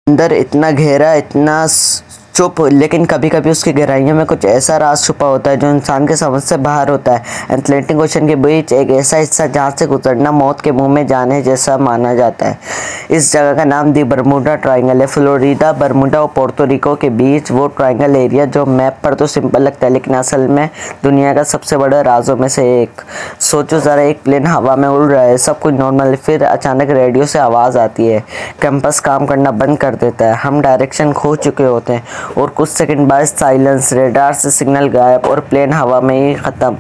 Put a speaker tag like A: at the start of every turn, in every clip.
A: अंदर इतना गहरा, इतना चुप, लेकिन कभी कभी उसकी गहराइयों में कुछ ऐसा राज छुपा होता है जो इंसान के समझ से बाहर होता है। अटलांटिक ओशन के बीच एक ऐसा हिस्सा जहाँ से गुजरना मौत के मुंह में जाने जैसा माना जाता है। इस जगह का नाम दी बर्मुडा ट्रायंगल है। फ्लोरिडा, बर्मुडा और पोर्टो रिको के बीच वो ट्रायंगल एरिया जो मैप पर तो सिंपल लगता है, लेकिन असल में दुनिया का सबसे बड़ा राजों में से एक। सोचो ज़रा, एक प्लेन हवा में उड़ रहा है, सब कुछ नॉर्मल है, फिर अचानक रेडियो से आवाज़ आती है, कंपास काम करना बंद कर देता है, हम डायरेक्शन खो चुके होते हैं और कुछ सेकंड बाद साइलेंस, रेडार से सिग्नल गायब और प्लेन हवा में ही ख़त्म।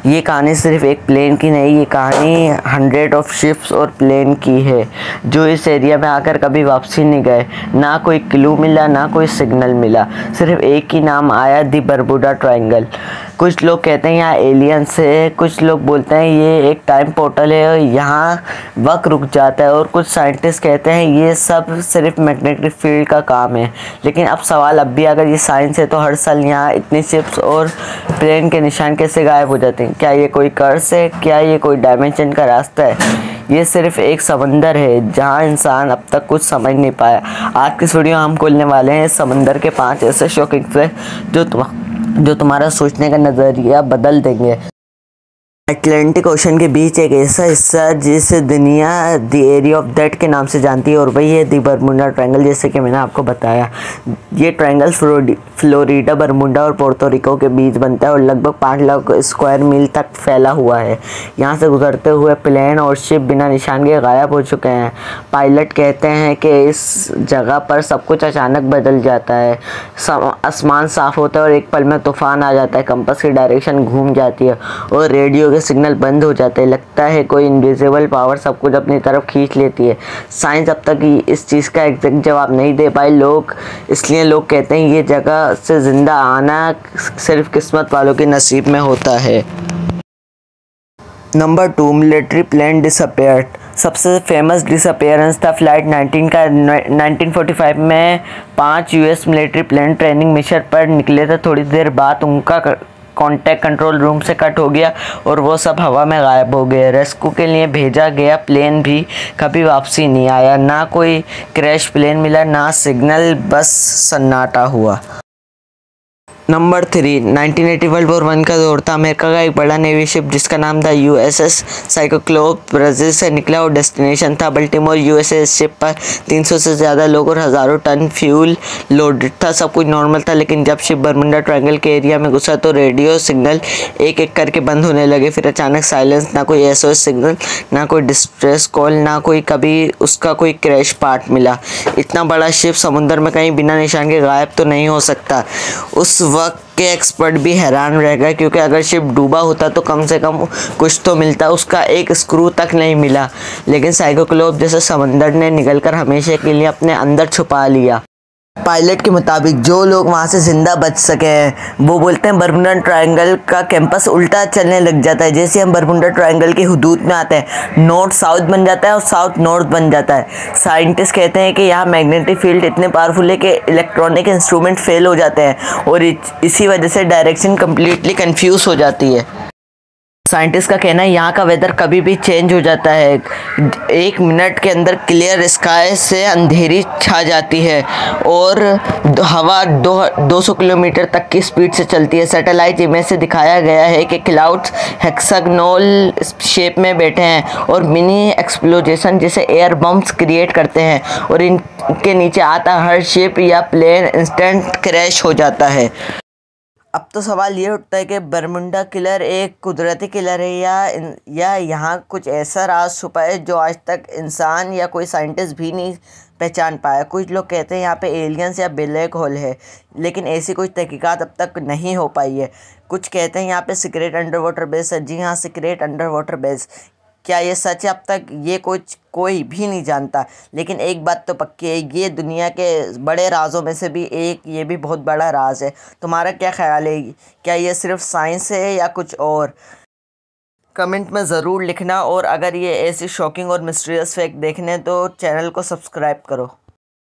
A: ये कहानी सिर्फ एक प्लेन की नहीं, ये कहानी 100 ऑफ शिप्स और प्लेन की है जो इस एरिया में आकर कभी वापसी नहीं गए। ना कोई क्लू मिला, ना कोई सिग्नल मिला, सिर्फ एक ही नाम आया, दी बर्मुडा ट्रायंगल। कुछ लोग कहते हैं यहाँ एलियंस है, कुछ लोग बोलते हैं ये एक टाइम पोर्टल है और यहाँ वक्त रुक जाता है, और कुछ साइंटिस्ट कहते हैं ये सब सिर्फ मैग्नेटिक फील्ड का काम है। लेकिन अब सवाल, अब भी अगर ये साइंस है तो हर साल यहाँ इतनी शिप्स और प्लेन के निशान कैसे गायब हो जाते हैं? क्या ये कोई कर्स है? क्या ये कोई डायमेंशन का रास्ता है? ये सिर्फ एक समंदर है जहाँ इंसान अब तक कुछ समझ नहीं पाया। आज की वीडियो हम खोलने वाले हैं समंदर के 5 ऐसे शॉकिंग फैक्ट जो तुम्हारा सोचने का नज़रिया बदल देंगे। अटलांटिक ओशन के बीच एक ऐसा हिस्सा जिसे दुनिया द एरिया ऑफ डेथ के नाम से जानती है, और वही है दी बर्मुडा ट्रायंगल। जैसे कि मैंने आपको बताया, ये ट्रायंगल फ्लोरिडा, बर्मुडा और पोर्टो रिको के बीच बनता है और लगभग 5 लाख स्क्वायर मील तक फैला हुआ है। यहाँ से गुजरते हुए प्लेन और शिप बिना निशान के गायब हो चुके हैं। पायलट कहते हैं कि इस जगह पर सब कुछ अचानक बदल जाता है, आसमान साफ होता है और एक पल में तूफान आ जाता है, कंपास की डायरेक्शन घूम जाती है और रेडियो सिग्नल बंद हो जाते हैं। लगता है कोई इनविजिबल पावर सब कुछ अपनी तरफ खींच लेती है। साइंस अब तक इस चीज़ का एग्जैक्ट जवाब नहीं दे पाई, इसलिए लोग कहते हैं ये जगह से जिंदा आना सिर्फ किस्मत वालों के नसीब में होता है। Number 2, military plane disappeared. सबसे फेमस डिसअपेयरेंस था फ्लाइट 19 का। 1945 में 5 US military plane training mission पर निकले थे। थोड़ी देर बाद उनका कॉन्टैक्ट कंट्रोल रूम से कट हो गया और वो सब हवा में गायब हो गए। रेस्क्यू के लिए भेजा गया प्लेन भी कभी वापसी नहीं आया। ना कोई क्रैश प्लेन मिला, ना सिग्नल, बस सन्नाटा हुआ। नंबर 3, 1980 वर्ल्ड वॉर 1 का दौर था। अमेरिका का एक बड़ा नेवी शिप जिसका नाम था यूएसएस साइक्लोप ब्राज़ील से निकला और डेस्टिनेशन था बल्टीमोर, यूएसए। इस शिप पर 300 से ज़्यादा लोग और हज़ारों टन फ्यूल लोडेड था। सब कुछ नॉर्मल था, लेकिन जब शिप बर्मुडा ट्रायंगल के एरिया में घुसा तो रेडियो सिग्नल एक एक करके बंद होने लगे। फिर अचानक साइलेंस, ना कोई एसओएस सिग्नल, ना कोई डिस्ट्रेस कॉल, ना कोई कभी उसका कोई क्रैश पार्ट मिला। इतना बड़ा शिप समुद्र में कहीं बिना निशान के गायब तो नहीं हो सकता। उस वक्त के एक्सपर्ट भी हैरान रह गए, क्योंकि अगर शिप डूबा होता तो कम से कम कुछ तो मिलता। उसका एक स्क्रू तक नहीं मिला, लेकिन साइक्लोप जैसे समंदर ने निकलकर हमेशा के लिए अपने अंदर छुपा लिया। पायलट के मुताबिक जो लोग वहाँ से ज़िंदा बच सके हैं वो बोलते हैं बर्मुडा ट्रायंगल का कैंपस उल्टा चलने लग जाता है। जैसे हम बर्मुडा ट्रायंगल की हुदूद में आते हैं, नॉर्थ साउथ बन जाता है और साउथ नॉर्थ बन जाता है। साइंटिस्ट कहते हैं कि यहाँ मैग्नेटिक फील्ड इतने पावरफुल है कि इलेक्ट्रॉनिक इंस्ट्रूमेंट फेल हो जाते हैं और इसी वजह से डायरेक्शन कम्प्लीटली कन्फ्यूज हो जाती है। साइंटिस्ट का कहना है यहाँ का वेदर कभी भी चेंज हो जाता है। 1 मिनट के अंदर क्लियर स्काई से अंधेरी छा जाती है और हवा 200 किलोमीटर तक की स्पीड से चलती है। सैटेलाइट इमेज से दिखाया गया है कि क्लाउड्स हेक्सागोनल शेप में बैठे हैं और मिनी एक्सप्लोजन जैसे एयर बम्स क्रिएट करते हैं, और इनके नीचे आता हर शिप या प्लेन इंस्टेंट क्रैश हो जाता है। अब तो सवाल ये उठता है कि बर्मुडा किलर एक कुदरती किलर है या यहाँ कुछ ऐसा राज छुपा है जो आज तक इंसान या कोई साइंटिस्ट भी नहीं पहचान पाया। कुछ लोग कहते हैं यहाँ पे एलियंस या ब्लैक होल है, लेकिन ऐसी कोई तहकीकात अब तक नहीं हो पाई है। कुछ कहते हैं यहाँ पे सीक्रेट अंडर वाटर बेस है। जी हाँ, सीक्रेट अंडर वाटर बेस। क्या ये सच है? अब तक ये कोई भी नहीं जानता, लेकिन एक बात तो पक्की है, ये दुनिया के बड़े राजों में से भी एक, ये भी बहुत बड़ा राज है। तुम्हारा क्या ख्याल है? क्या ये सिर्फ साइंस है या कुछ और? कमेंट में ज़रूर लिखना, और अगर ये ऐसी शॉकिंग और मिस्टीरियस फैक्ट देखने तो चैनल को सब्सक्राइब करो।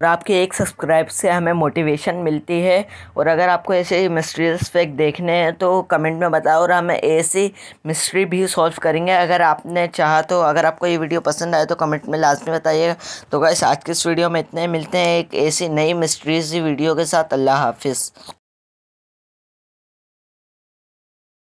A: और आपके एक सब्सक्राइब से हमें मोटिवेशन मिलती है। और अगर आपको ऐसे मिस्ट्रीज फैक्ट देखने हैं तो कमेंट में बताओ और हम ऐसी मिस्ट्री भी सॉल्व करेंगे अगर आपने चाहा तो। अगर आपको ये वीडियो पसंद आए तो कमेंट में लाजमी बताइएगा। तो गाइस आज की इस वीडियो में इतने मिलते हैं एक ऐसी नई मिस्ट्रीज वीडियो के साथ। अल्लाह हाफिज़।